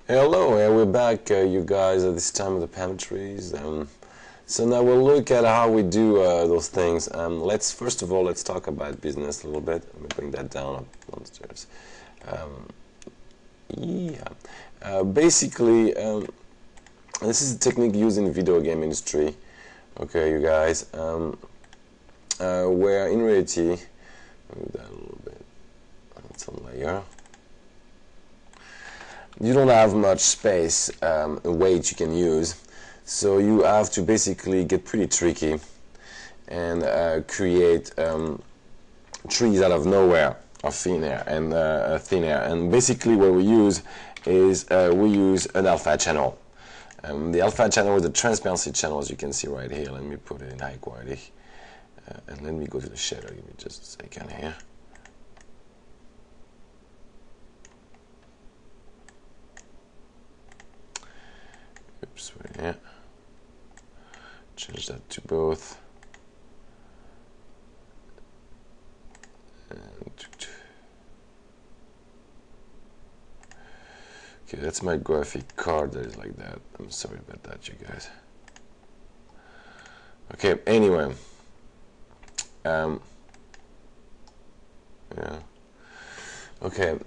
Hello, we're back, you guys, at this time of the trees. So now we'll look at how we do those things. First of all, let's talk about business a little bit. Let me bring that down downstairs. Basically, this is a technique used in the video game industry. Okay, you guys, where in reality, move that a little bit. It's a layer. You don't have much space, weight you can use, so you have to basically get pretty tricky and create trees out of nowhere, of thin air, and basically what we use is we use an alpha channel. The alpha channel is the transparency channel, as you can see right here. Let me put it in high quality, and let me go to the shader. Give me just a second here. Oops, wait, yeah. Change that to both. Okay, that's my graphic card that is like that. I'm sorry about that, you guys. Okay, anyway. Yeah. Okay.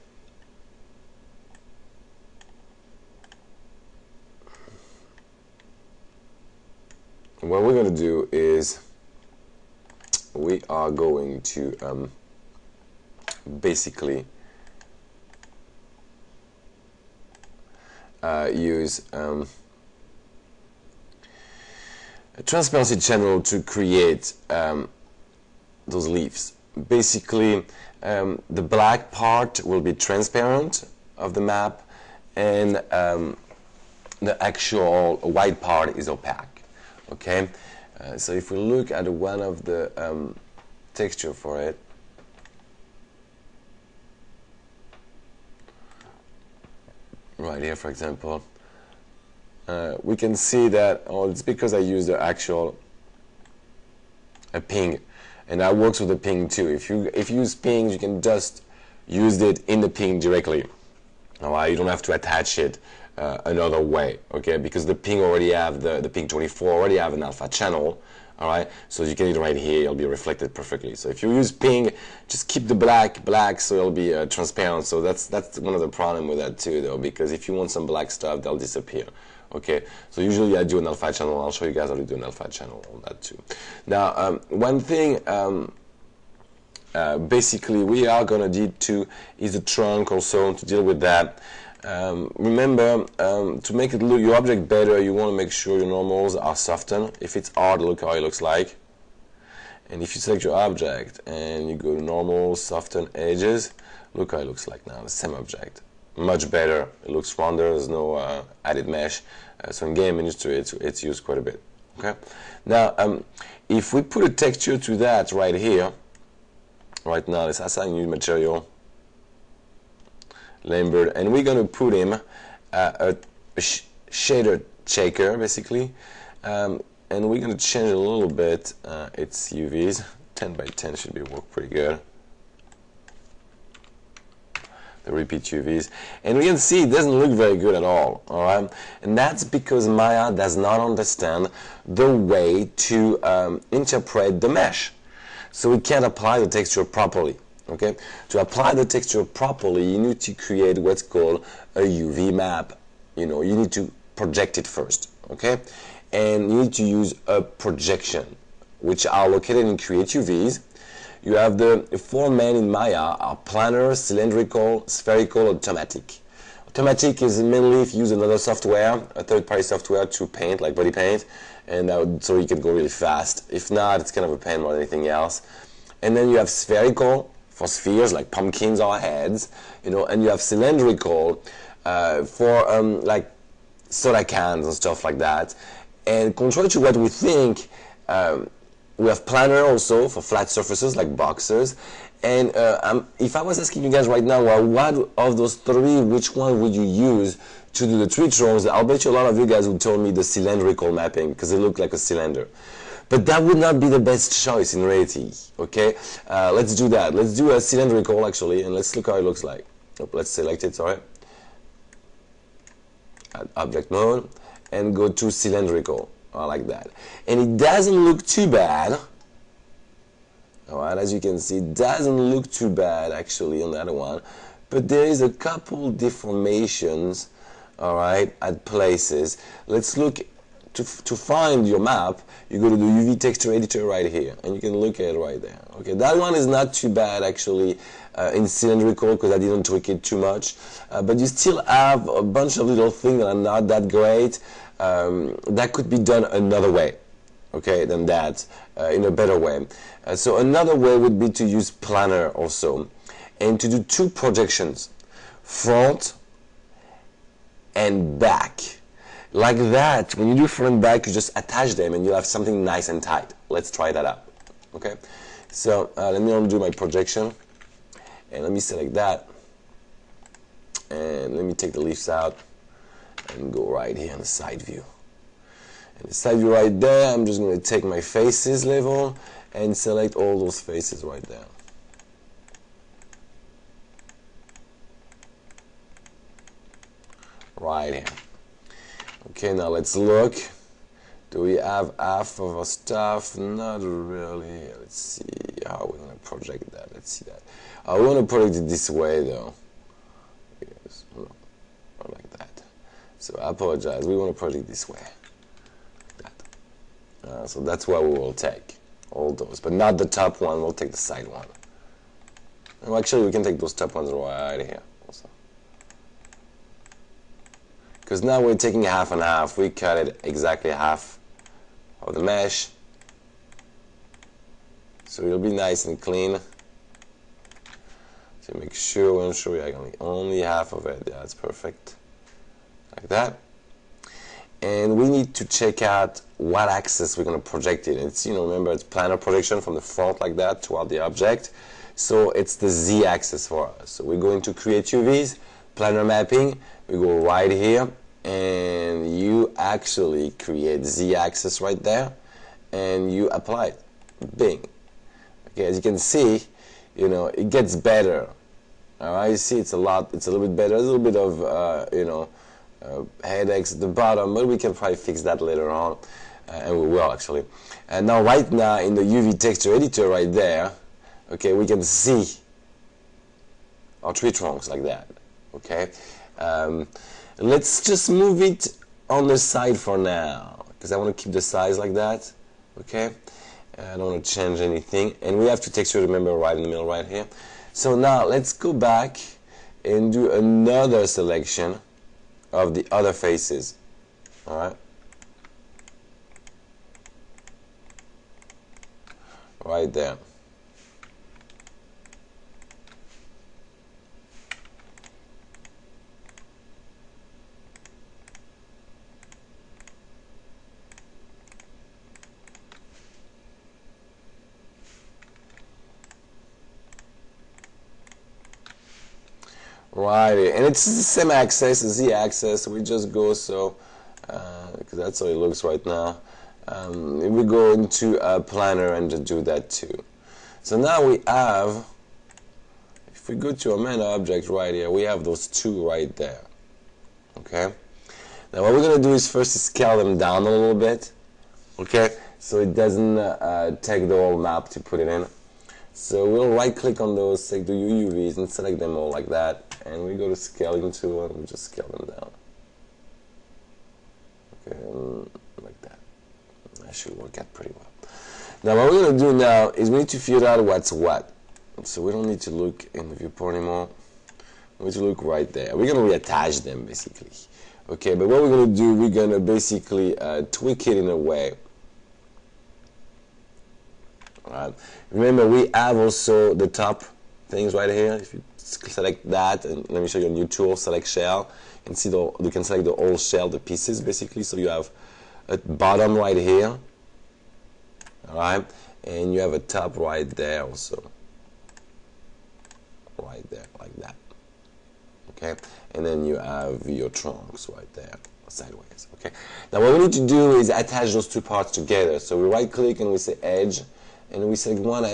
What we're going to do is we are going to basically use a transparency channel to create those leaves. Basically, the black part will be transparent of the map, and the actual white part is opaque. Okay, so if we look at one of the texture for it, right here, for example, we can see that it's because I use the actual ping, and that works with the ping too. If you use ping, you can just use it in the ping directly. All right, you don't have to attach it another way, okay? Because the ping already have the ping 24 already have an alpha channel. All right, so you get it right here. It'll be reflected perfectly. So if you use ping, just keep the black, so it'll be transparent. So that's one of the problem with that too, though, because if you want some black stuff, they'll disappear. Okay, so usually I do an alpha channel. I'll show you guys how to do an alpha channel on that too. Now, one thing basically we are gonna need to is the trunk also to deal with that. Remember, to make it look your object better, you want to make sure your normals are softened. If it's hard, look how it looks like. And if you select your object and you go to normal, soften edges, look how it looks like now, the same object. Much better, it looks rounder, there's no added mesh. So in game industry, it's used quite a bit. Okay. Now, if we put a texture to that right here, right now, let's assign new material. Lambert, and we're going to put him a shader shaker basically, and we're going to change a little bit its UVs. 10 by 10 should work pretty good, the repeat UVs, and we can see it doesn't look very good at all. Alright, and that's because Maya does not understand the way to interpret the mesh, so we can't apply the texture properly. Okay, to apply the texture properly, you need to create what's called a UV map. You know, you need to project it first. Okay, and you need to use a projection, which are located in Create UVs. You have the four main in Maya are planar, cylindrical, spherical, automatic. Automatic is mainly if you use another software, a third-party software to paint, like body paint, and so you can go really fast. If not, it's kind of a pain more than anything else. And then you have spherical for spheres like pumpkins or heads, you know, and you have cylindrical for like soda cans and stuff like that. And contrary to what we think, we have planar also for flat surfaces like boxes. And if I was asking you guys right now, well, what of those three, which one would you use to do the tree trunks? I'll bet you a lot of you guys would tell me the cylindrical mapping because it looked like a cylinder. But that would not be the best choice in reality, okay? Let's do that. Let's do a cylindrical, actually, and let's look how it looks like. Oh, let's select it, sorry. at object mode, and go to cylindrical, like that. And it doesn't look too bad. Alright, as you can see, it doesn't look too bad actually on that one, but there is a couple deformations, alright, at places. Let's look to find your map. You go to the UV texture editor right here, and you can look at it right there. Okay, that one is not too bad actually in cylindrical because I didn't tweak it too much, but you still have a bunch of little things that are not that great. That could be done another way, okay, than that, in a better way. So another way would be to use Planar also, and to do two projections, front and back. Like that, when you do front and back, you just attach them and you'll have something nice and tight. Let's try that out, okay? So let me undo my projection, and let me select that, and let me take the leaves out, and go right here in the side view. And the side view right there, I'm just going to take my faces level and select all those faces right there. Right here. Okay, now let's look. Do we have half of our stuff? Not really. Let's see how we're going to project that. Let's see that. I want to project it this way though. Yes, no, not like that. So I apologize. We want to project this way. Like that. So that's what we will take. All those. But not the top one. We'll take the side one. Well, actually, we can take those top ones right here also. Because now we're taking half and half. We cut it exactly half of the mesh. So it'll be nice and clean. So make sure we're only half of it. Yeah, that's perfect. Like that. And we need to check out what axis we're going to project it. It's, remember, it's planar projection from the front like that toward the object. So it's the Z axis for us. So we're going to create UVs, planar mapping. We go right here, and you actually create Z axis right there, and you apply it. Bing. Okay, as you can see, it gets better. All right, you see, it's a little bit better. A little bit of, headaches at the bottom, but we can probably fix that later on, and we will actually. And now, right now, in the UV texture editor right there, okay, we can see our tree trunks like that. Okay, let's just move it on the side for now, because I want to keep the size like that. Okay, I don't want to change anything, and we have to texture, remember, right in the middle right here. So now let's go back and do another selection of the other faces. All right, right there. Right, and it's the same axis, the Z axis. We just go because that's how it looks right now. We go into Planar and just do that too. So now we have, if we go to our main object right here, we have those two right there. Okay. Now what we're gonna do is first scale them down a little bit. Okay, so it doesn't take the whole map to put it in. So we'll right click on those, select the UVs and select them all like that, and we go to scaling tool and we just scale them down. Okay, like that. That should work out pretty well. Now what we're going to do now is we need to figure out what's what. So we don't need to look in the viewport anymore. We need to look right there. We're going to reattach them basically. Okay, but what we're going to do, we're going to basically tweak it in a way. Right. Remember, we have also the top things right here. If you select that, and let me show you a new tool, select shell, and see you can select the whole shell, the pieces basically. So you have a bottom right here, all right, and you have a top right there also, right there, like that. Okay, and then you have your trunks right there, sideways. Okay. Now what we need to do is attach those two parts together. So we right click and we say edge. And we select one